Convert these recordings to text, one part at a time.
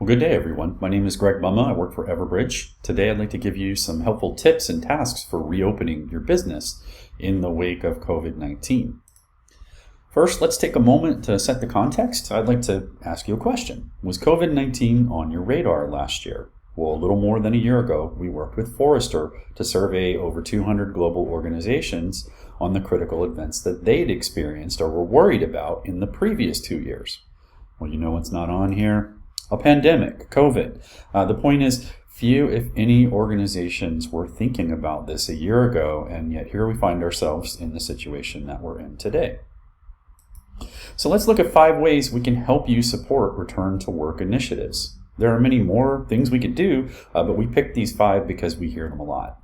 Well, good day, everyone. My name is Greg Bumma. I work for Everbridge. Today, I'd like to give you some helpful tips and tasks for reopening your business in the wake of COVID-19. First, let's take a moment to set the context. I'd like to ask you a question. Was COVID-19 on your radar last year? Well, a little more than a year ago, we worked with Forrester to survey over 200 global organizations on the critical events that they'd experienced or were worried about in the previous 2 years. Well, you know what's not on here? A pandemic, COVID. The point is, few, if any, organizations were thinking about this a year ago, and yet here we find ourselves in the situation that we're in today. So let's look at 5 ways we can help you support return to work initiatives. There are many more things we could do, but we picked these 5 because we hear them a lot.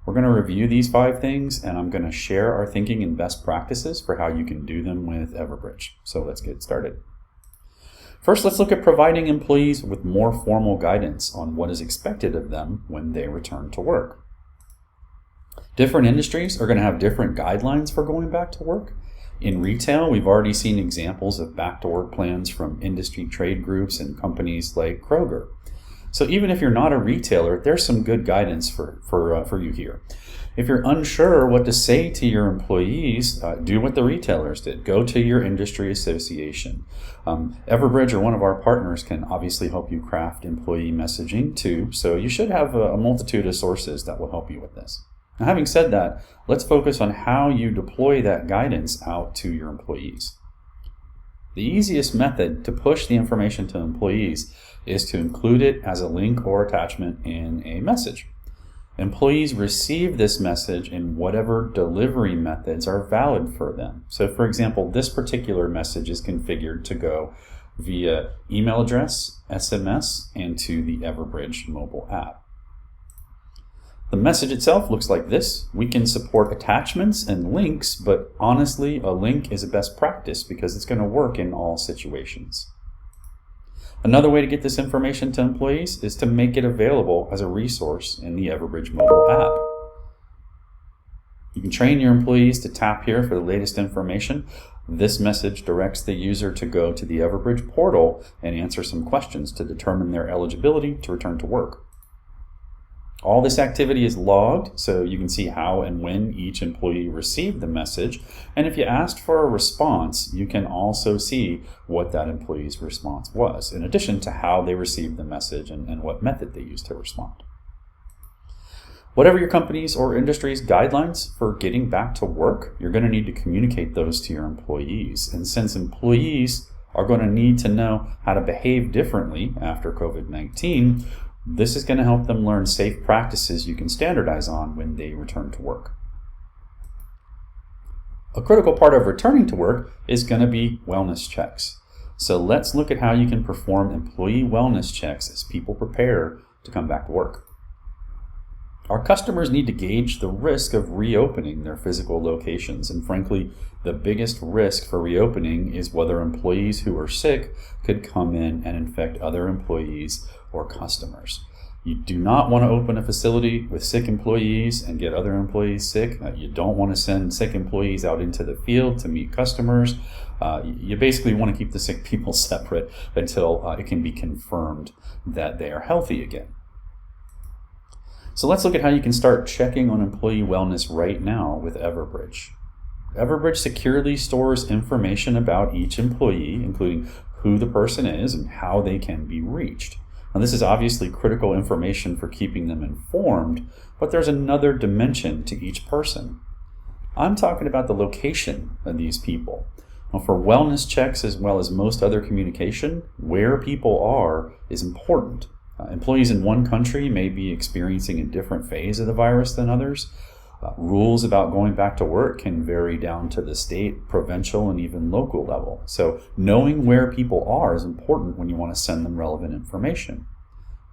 We're going to review these 5 things, and I'm going to share our thinking and best practices for how you can do them with Everbridge. So let's get started. First, let's look at providing employees with more formal guidance on what is expected of them when they return to work. Different industries are going to have different guidelines for going back to work. In retail, we've already seen examples of back-to-work plans from industry trade groups and companies like Kroger. So even if you're not a retailer, there's some good guidance for you here. If you're unsure what to say to your employees, do what the retailers did. Go to your industry association. Everbridge, or one of our partners, can obviously help you craft employee messaging too, so you should have a multitude of sources that will help you with this. Now, having said that, let's focus on how you deploy that guidance out to your employees. The easiest method to push the information to employees is to include it as a link or attachment in a message. Employees receive this message in whatever delivery methods are valid for them. So for example, this particular message is configured to go via email address, SMS, and to the Everbridge mobile app. The message itself looks like this. We can support attachments and links, but honestly, a link is a best practice because it's going to work in all situations. Another way to get this information to employees is to make it available as a resource in the Everbridge mobile app. You can train your employees to tap here for the latest information. This message directs the user to go to the Everbridge portal and answer some questions to determine their eligibility to return to work. All this activity is logged, so you can see how and when each employee received the message. And if you asked for a response, you can also see what that employee's response was, in addition to how they received the message and what method they used to respond. Whatever your company's or industry's guidelines for getting back to work, you're going to need to communicate those to your employees. And since employees are going to need to know how to behave differently after COVID-19, this is going to help them learn safe practices you can standardize on when they return to work. A critical part of returning to work is going to be wellness checks. So let's look at how you can perform employee wellness checks as people prepare to come back to work. Our customers need to gauge the risk of reopening their physical locations, and frankly, the biggest risk for reopening is whether employees who are sick could come in and infect other employees or customers. You do not want to open a facility with sick employees and get other employees sick. You don't want to send sick employees out into the field to meet customers. You basically want to keep the sick people separate until it can be confirmed that they are healthy again. So let's look at how you can start checking on employee wellness right now with Everbridge. Everbridge securely stores information about each employee, including who the person is and how they can be reached. Now, this is obviously critical information for keeping them informed, but there's another dimension to each person. I'm talking about the location of these people. Now, for wellness checks as well as most other communication, where people are is important. Employees in one country may be experiencing a different phase of the virus than others. Rules about going back to work can vary down to the state, provincial, and even local level. So knowing where people are is important when you want to send them relevant information.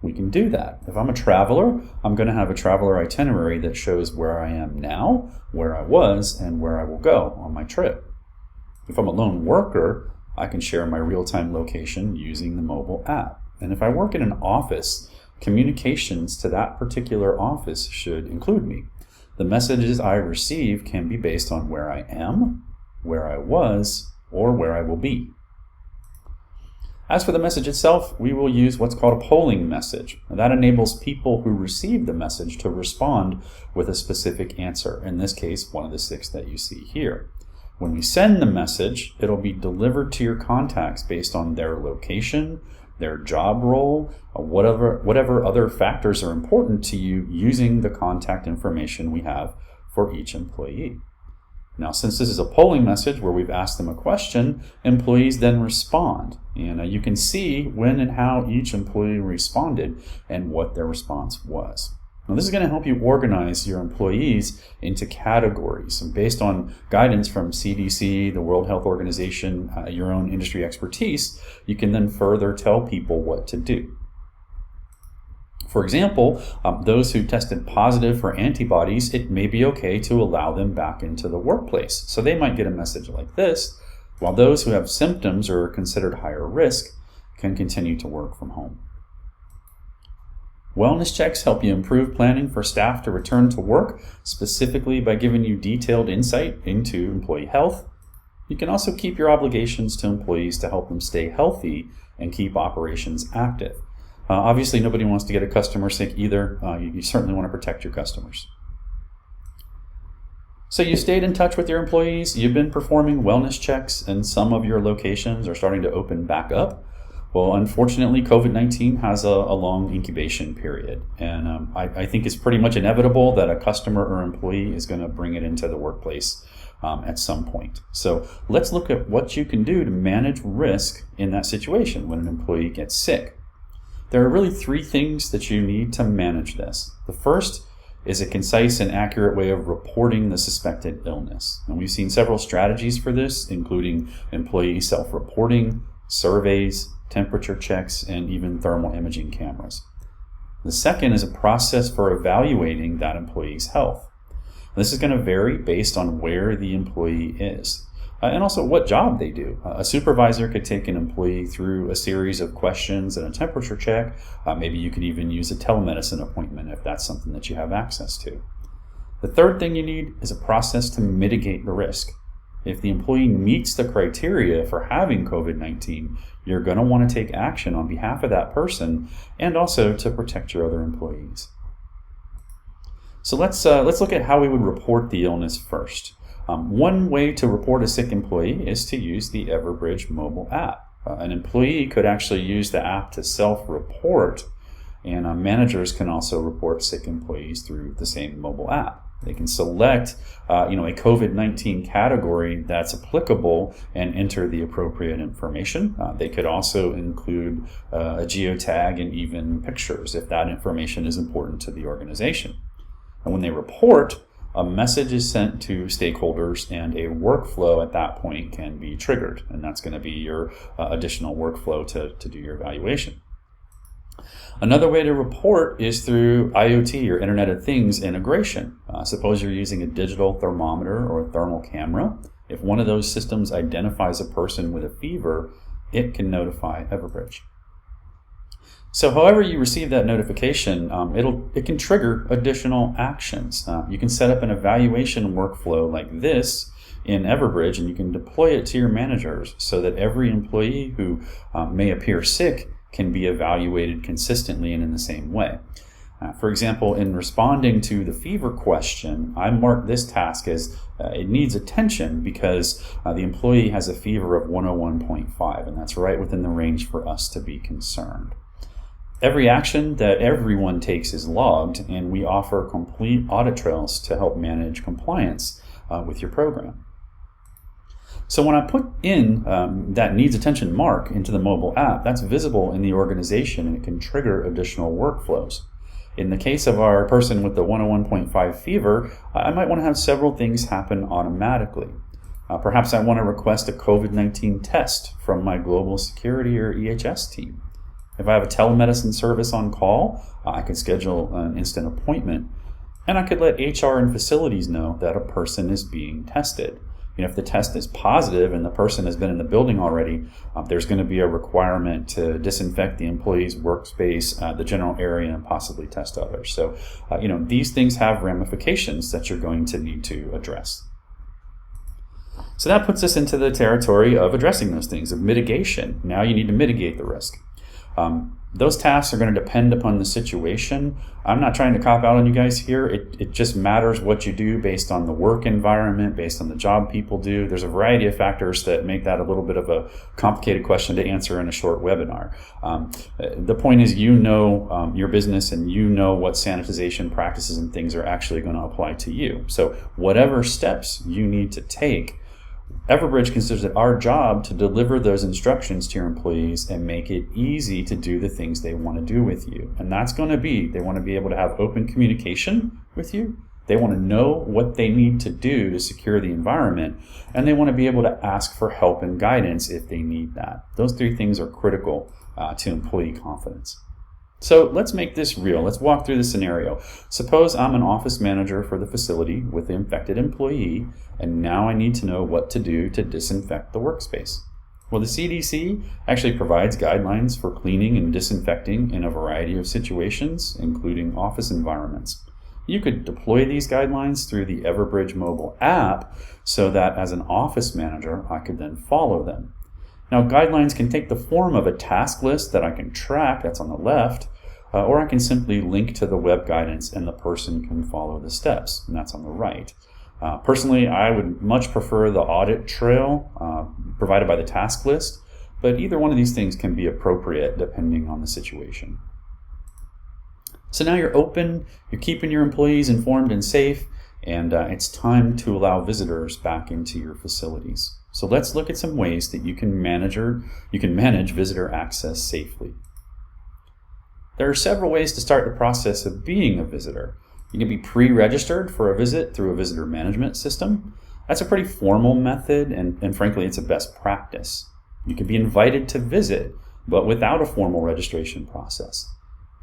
We can do that. If I'm a traveler, I'm going to have a traveler itinerary that shows where I am now, where I was, and where I will go on my trip. If I'm a lone worker, I can share my real-time location using the mobile app. And if I work in an office, communications to that particular office should include me. The messages I receive can be based on where I am, where I was, or where I will be. As for the message itself, we will use what's called a polling message. That enables people who receive the message to respond with a specific answer. In this case, one of the 6 that you see here. When we send the message, it'll be delivered to your contacts based on their location, their job role, whatever other factors are important to you using the contact information we have for each employee. Now, since this is a polling message where we've asked them a question, employees then respond. And you can see when and how each employee responded and what their response was. Now, this is going to help you organize your employees into categories. And based on guidance from CDC, the World Health Organization, your own industry expertise, you can then further tell people what to do. For example, those who tested positive for antibodies, it may be okay to allow them back into the workplace. So they might get a message like this, while those who have symptoms or are considered higher risk can continue to work from home. Wellness checks help you improve planning for staff to return to work, specifically by giving you detailed insight into employee health. You can also keep your obligations to employees to help them stay healthy and keep operations active. Obviously, nobody wants to get a customer sick either. You certainly want to protect your customers. So you stayed in touch with your employees. You've been performing wellness checks, and some of your locations are starting to open back up. Well, unfortunately, COVID-19 has a long incubation period, and I think it's pretty much inevitable that a customer or employee is going to bring it into the workplace at some point. So let's look at what you can do to manage risk in that situation when an employee gets sick. There are really 3 things that you need to manage this. The first is a concise and accurate way of reporting the suspected illness. And we've seen several strategies for this, including employee self-reporting, surveys, temperature checks, and even thermal imaging cameras. The second is a process for evaluating that employee's health. This is going to vary based on where the employee is. And also what job they do. A supervisor could take an employee through a series of questions and a temperature check. Maybe you could even use a telemedicine appointment if that's something that you have access to. The third thing you need is a process to mitigate the risk. If the employee meets the criteria for having COVID-19, you're going to want to take action on behalf of that person and also to protect your other employees. So let's look at how we would report the illness first. One way to report a sick employee is to use the Everbridge mobile app. An employee could actually use the app to self-report, and managers can also report sick employees through the same mobile app. They can select a COVID-19 category that's applicable and enter the appropriate information. They could also include a geotag and even pictures if that information is important to the organization. And when they report, a message is sent to stakeholders and a workflow at that point can be triggered. And that's going to be your additional workflow to do your evaluation. Another way to report is through IoT or Internet of Things integration. Suppose you're using a digital thermometer or a thermal camera. If one of those systems identifies a person with a fever, it can notify Everbridge. So however you receive that notification, it can trigger additional actions. You can set up an evaluation workflow like this in Everbridge, and you can deploy it to your managers so that every employee who may appear sick can be evaluated consistently and in the same way. For example, in responding to the fever question, I mark this task as it needs attention because the employee has a fever of 101.5, and that's right within the range for us to be concerned. Every action that everyone takes is logged, and we offer complete audit trails to help manage compliance with your program. So when I put in that needs attention mark into the mobile app, that's visible in the organization and it can trigger additional workflows. In the case of our person with the 101.5 fever, I might want to have several things happen automatically. Perhaps I want to request a COVID-19 test from my global security or EHS team. If I have a telemedicine service on call, I could schedule an instant appointment, and I could let HR and facilities know that a person is being tested. If the test is positive and the person has been in the building already, there's going to be a requirement to disinfect the employee's workspace, the general area, and possibly test others. So, these things have ramifications that you're going to need to address. So that puts us into the territory of addressing those things, of mitigation. Now you need to mitigate the risk. Those tasks are going to depend upon the situation. I'm not trying to cop out on you guys here. It just matters what you do based on the work environment, based on the job people do. There's a variety of factors that make that a little bit of a complicated question to answer in a short webinar. The point is, you know your business and you know what sanitization practices and things are actually going to apply to you. So whatever steps you need to take, Everbridge considers it our job to deliver those instructions to your employees and make it easy to do the things they want to do with you. And that's going to be, they want to be able to have open communication with you. They want to know what they need to do to secure the environment. And they want to be able to ask for help and guidance if they need that. Those three things are critical to employee confidence. So let's make this real. Let's walk through the scenario. Suppose I'm an office manager for the facility with the infected employee, and now I need to know what to do to disinfect the workspace. Well, the CDC actually provides guidelines for cleaning and disinfecting in a variety of situations, including office environments. You could deploy these guidelines through the Everbridge mobile app so that as an office manager, I could then follow them. Now, guidelines can take the form of a task list that I can track, that's on the left, or I can simply link to the web guidance and the person can follow the steps, and that's on the right. Personally, I would much prefer the audit trail provided by the task list, but either one of these things can be appropriate depending on the situation. So now you're open, you're keeping your employees informed and safe, and it's time to allow visitors back into your facilities. So let's look at some ways that you can manage visitor access safely. There are several ways to start the process of being a visitor. You can be pre-registered for a visit through a visitor management system. That's a pretty formal method, and frankly, it's a best practice. You can be invited to visit, but without a formal registration process.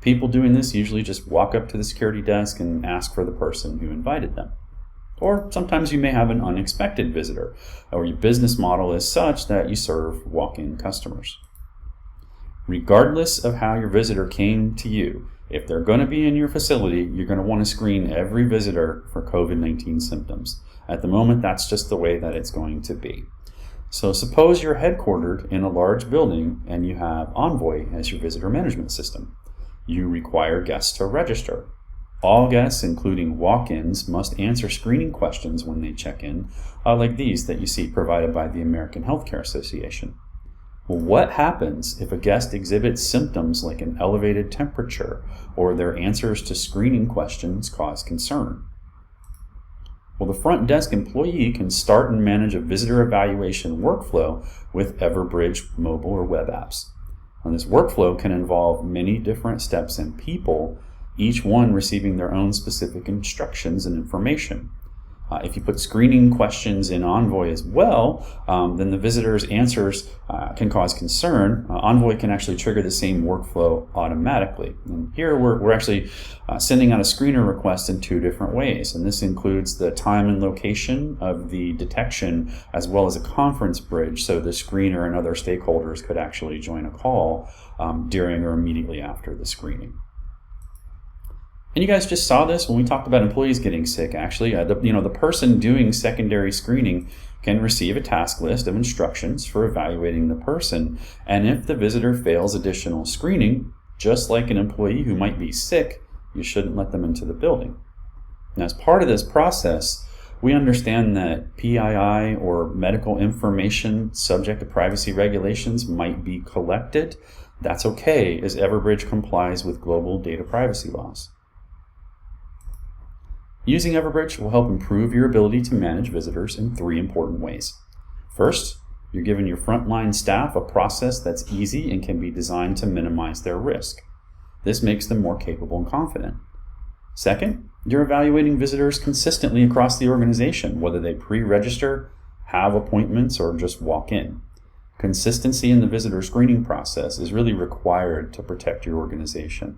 People doing this usually just walk up to the security desk and ask for the person who invited them. Or sometimes you may have an unexpected visitor, or your business model is such that you serve walk-in customers. Regardless of how your visitor came to you, if they're going to be in your facility, you're going to want to screen every visitor for COVID-19 symptoms. At the moment, that's just the way that it's going to be. So suppose you're headquartered in a large building and you have Envoy as your visitor management system. You require guests to register. All guests, including walk-ins, must answer screening questions when they check in, like these that you see provided by the American Healthcare Association. Well, what happens if a guest exhibits symptoms like an elevated temperature or their answers to screening questions cause concern? Well, the front desk employee can start and manage a visitor evaluation workflow with Everbridge mobile or web apps. And this workflow can involve many different steps and people, each one receiving their own specific instructions and information. If you put screening questions in Envoy as well, then the visitor's answers can cause concern. Envoy can actually trigger the same workflow automatically. And here we're actually sending out a screener request in two different ways. And this includes the time and location of the detection as well as a conference bridge, so the screener and other stakeholders could actually join a call during or immediately after the screening. And you guys just saw this when we talked about employees getting sick. Actually, the person doing secondary screening can receive a task list of instructions for evaluating the person. And if the visitor fails additional screening, just like an employee who might be sick, you shouldn't let them into the building. And as part of this process, we understand that PII or medical information subject to privacy regulations might be collected. That's okay, as Everbridge complies with global data privacy laws. Using Everbridge will help improve your ability to manage visitors in three important ways. First, you're giving your frontline staff a process that's easy and can be designed to minimize their risk. This makes them more capable and confident. Second, you're evaluating visitors consistently across the organization, whether they pre-register, have appointments, or just walk in. Consistency in the visitor screening process is really required to protect your organization.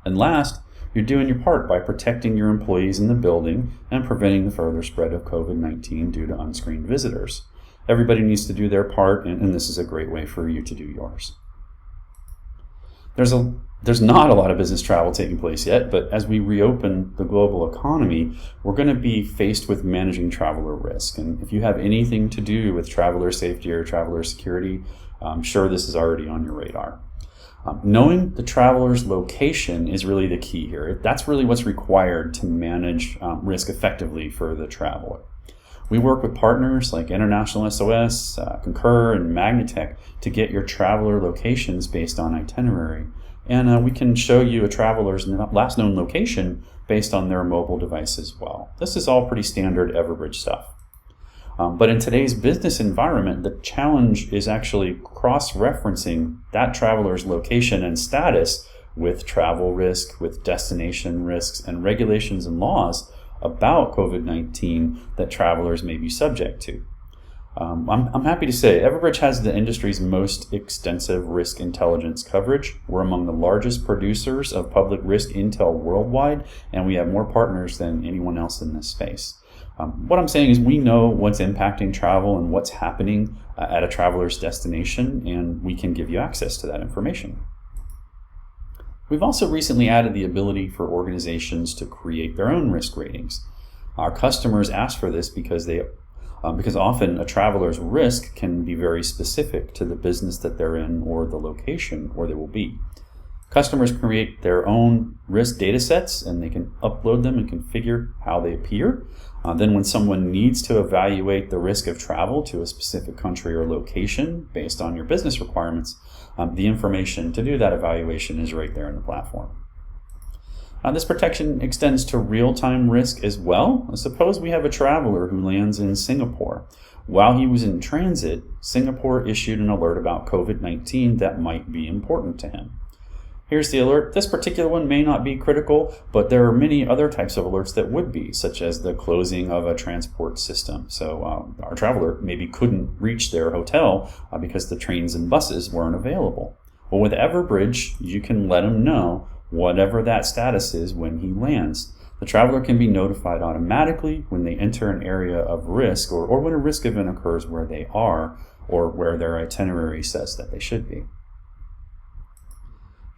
And last, you're doing your part by protecting your employees in the building and preventing the further spread of COVID-19 due to unscreened visitors. Everybody needs to do their part, and this is a great way for you to do yours. There's There's not a lot of business travel taking place yet, but as we reopen the global economy, we're going to be faced with managing traveler risk. And if you have anything to do with traveler safety or traveler security, I'm sure this is already on your radar. Knowing the traveler's location is really the key here. That's really what's required to manage risk effectively for the traveler. We work with partners like International SOS, Concur, and Magnatech to get your traveler locations based on itinerary. And we can show you a traveler's last known location based on their mobile device as well. This is all pretty standard Everbridge stuff. But in today's business environment, the challenge is actually cross-referencing that traveler's location and status with travel risk, with destination risks, and regulations and laws about COVID-19 that travelers may be subject to. I'm happy to say Everbridge has the industry's most extensive risk intelligence coverage. We're among the largest producers of public risk intel worldwide, and we have more partners than anyone else in this space. What I'm saying is we know what's impacting travel and what's happening at a traveler's destination, and we can give you access to that information. We've also recently added the ability for organizations to create their own risk ratings. Our customers ask for this because often a traveler's risk can be very specific to the business that they're in or the location where they will be. Customers create their own risk data sets and they can upload them and configure how they appear. Then when someone needs to evaluate the risk of travel to a specific country or location based on your business requirements, the information to do that evaluation is right there in the platform. This protection extends to real-time risk as well. Suppose we have a traveler who lands in Singapore. While he was in transit, Singapore issued an alert about COVID-19 that might be important to him. Here's the alert. This particular one may not be critical, but there are many other types of alerts that would be, such as the closing of a transport system. So our traveler maybe couldn't reach their hotel because the trains and buses weren't available. Well, with Everbridge, you can let him know whatever that status is when he lands. The traveler can be notified automatically when they enter an area of risk or when a risk event occurs where they are or where their itinerary says that they should be.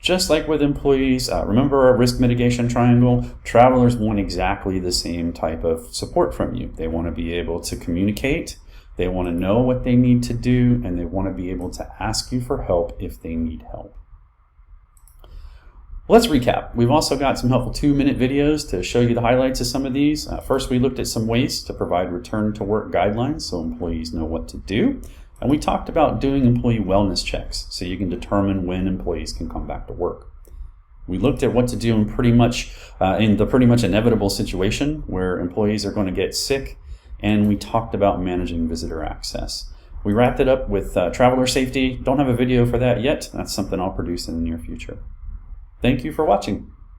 Just like with employees, remember our risk mitigation triangle? Travelers want exactly the same type of support from you. They want to be able to communicate, they want to know what they need to do, and they want to be able to ask you for help if they need help. Let's recap. We've also got some helpful 2-minute videos to show you the highlights of some of these. First, we looked at some ways to provide return to work guidelines so employees know what to do. And we talked about doing employee wellness checks so you can determine when employees can come back to work. We looked at what to do in the pretty much inevitable situation where employees are going to get sick, and we talked about managing visitor access. We wrapped it up with traveler safety. Don't have a video for that yet. That's something I'll produce in the near future. Thank you for watching.